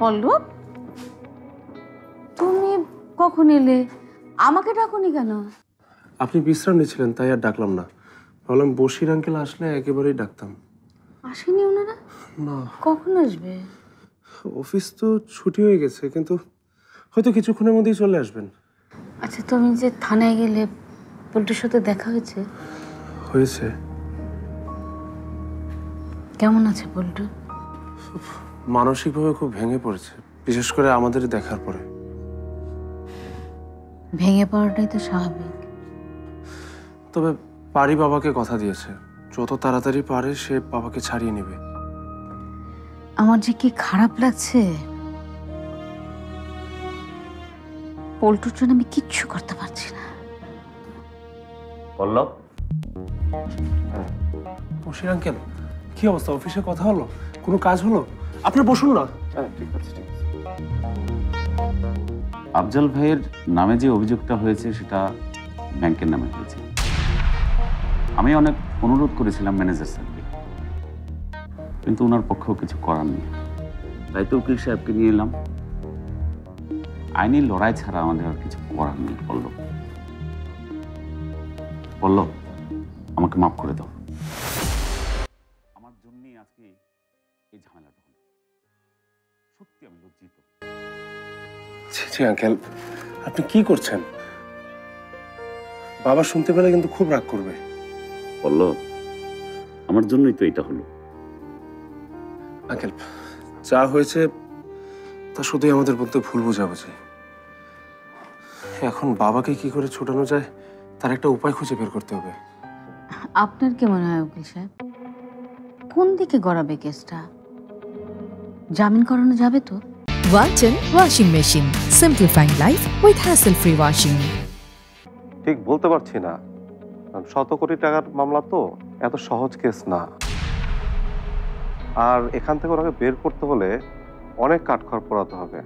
পল্লব, তুমি কখন এলে? আমাকে ডাকুনি কেন? আপনি বিশ্রাম নিচ্ছিলেন তাই আর ডাকলাম না। ভাবলাম বশির আঙ্কেল আসলে একেবারেই ডাকতাম। আসেনি ওনারা? না। কখন আসবে? অফিস তো ছুটি হয়ে গেছে, কিন্তু হয়তো কিছুক্ষণের মধ্যেই চলে আসবেন। আচ্ছা, তুমি যে থানায় গেলে পল্টুর সাথে দেখা হয়েছে? হয়েছে। কেমন আছে পল্টু? মানসিকভাবে খুব ভেঙে পড়েছে, বিশেষ করে আমাদের দেখার পরে। ভেঙে পড়াটাই তো স্বাভাবিক। তবে পারি বাবাকে কথা দিয়েছে, যত তাড়াতাড়ি পারে সে বাবাকে ছাড়িয়ে নেবে। আমার যে কি খারাপ লাগছে। পল্টুর জন্য আমি কিচ্ছু করতে পারছি না। পল্লব, বশির আঙ্কেল, কি অবস্থা? অফিসে কথা হলো? কোনো কাজ হলো? আপনার বসুন না। ঠিক আছে, ঠিক আছে। আফজাল ভাইয়ের নামে যে অভিযোগটা হয়েছে সেটা ব্যাংকের নামে হয়েছে। আমি অনেক অনুরোধ করেছিলাম ম্যানেজার স্যারকে, কিন্তু ওনার পক্ষেও কিছু করার নেই। তাই তো উকিল সাহেবকে নিয়ে এলাম। আইনি লড়াই ছাড়া আমাদের আর কিছু করার নেই। পল্লব, পল্লব, আমাকে মাফ করে দাও। আমার জন্যই আজকে এই ঝামেলাটা হলো। সত্যি আমি লজ্জিত। জি আঙ্কেল, আপনি কি করছেন? বাবা শুনতে পেলে কিন্তু খুব রাগ করবে। পল্লব, আমার জন্যই তো এটা হলো। আঙ্কেল, যা হয়েছে তা শুধুই আমাদের মধ্যে ভুল বোঝাবুঝি। এখন বাবাকে কি করে ছুটানো যায় তার একটা উপায় খুঁজে বের করতে হবে। আপনার কি মনে হয় উকিল সাহেব, কোন দিকে গড়াবে কেসটা? জামিন করানো যাবে তো? Walton Washing Machine. Simplifying life with hassle-free washing. ঠিক বলতে পারছি না, কারণ শত কোটি টাকার মামলা তো এত সহজ কেস না। আর এখান থেকে ওনাকে বের করতে হলে অনেক কাঠখড় পোড়াতে হবে,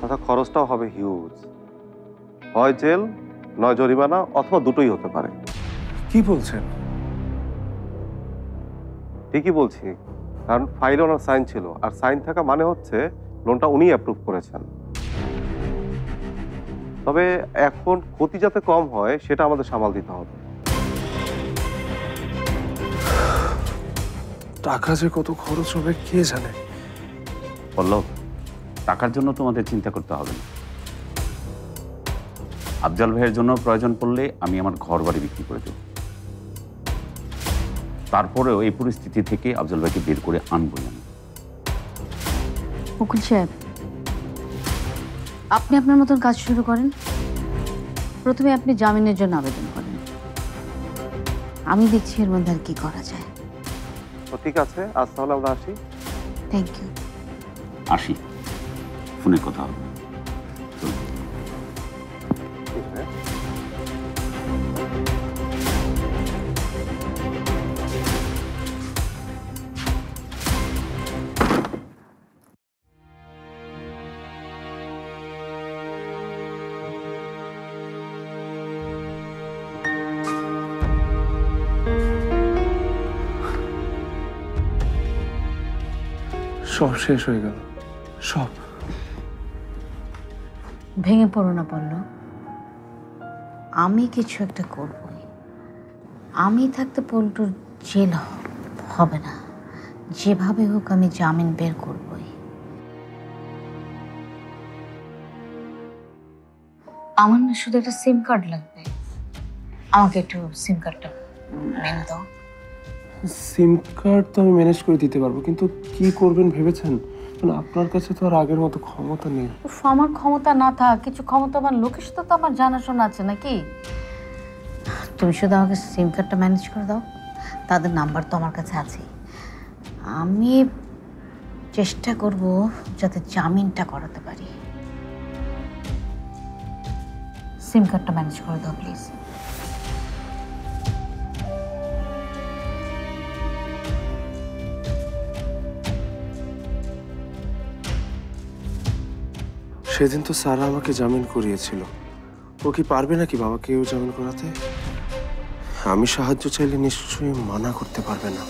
তথা খরচটাও হবে হিউজ। হয় জেল, নয় জরিমানা, অথবা দুটোই হতে পারে। কি বলছেন? ঠিকই বলছি, কারণ ফাইলে ওনার সাইন ছিল, আর সাইন থাকা মানে হচ্ছে লোনটা উনি অ্যাপ্রুভ করেছেন। তবে এখন ক্ষতি যাতে কম হয় সেটা আমাদের সামাল দিতে হবে। টাকা যে কত খরচ হবে কে জানে। পল্লব, টাকার জন্য তোমাদের চিন্তা করতে হবে না। আফজাল ভাইয়ের জন্য প্রয়োজন পড়লে আমি আমার ঘর বাড়ি বিক্রি করে দেব। তারপরেও এই পরিস্থিতি থেকে আফজাল ভাইকে বের করে আনবই আমি। উকিল সাহেব, আপনি আপনার মতন কাজ শুরু করেন। প্রথমে আপনি জামিনের জন্য আবেদন করেন, আমি দেখছি এর মধ্যে আর কি করা যায়। তো ঠিক আছে, আজ তাহলে আমরা আসি। Thank you. আসি, ফোনে কথা হবে। চলুন। ঠিক আছে। সব শেষ হয়ে গেল, সব। ভেঙে পড়ো না পল্লব, আমি কিছু একটা করবই। আমি থাকতে পল্টুর জেল হবে না, যেভাবে হোক আমি জামিন বের করবই। আমার না শুধু একটা সিম কার্ড লাগবে, আমাকে একটু সিম কার্ডটা মেনে দাও। সিম কার্ড তো আমি ম্যানেজ করে দিতে পারবো, কিন্তু কি করবেন ভেবেছেন? মানে আপনার কাছে তো আর আগের মতো ক্ষমতা নেই। আমার ক্ষমতা না থাক, কিছু ক্ষমতাবান লোকের সাথে তো আমার জানাশোনা আছে নাকি? তুমি শুধু আমাকে সিম কার্ডটা ম্যানেজ করে দাও, তাদের নাম্বার তো আমার কাছে আছে। আমি চেষ্টা করব যাতে জামিনটা করাতে পারি। সিম কার্ডটা ম্যানেজ করে দাও প্লিজ। সেদিন তো সারা আমাকে জামিন করিয়েছিল, ও কি পারবে নাকি বাবাকেও জামিন করাতে? আমি সাহায্য চাইলে নিশ্চয়ই মানা করতে পারবে না।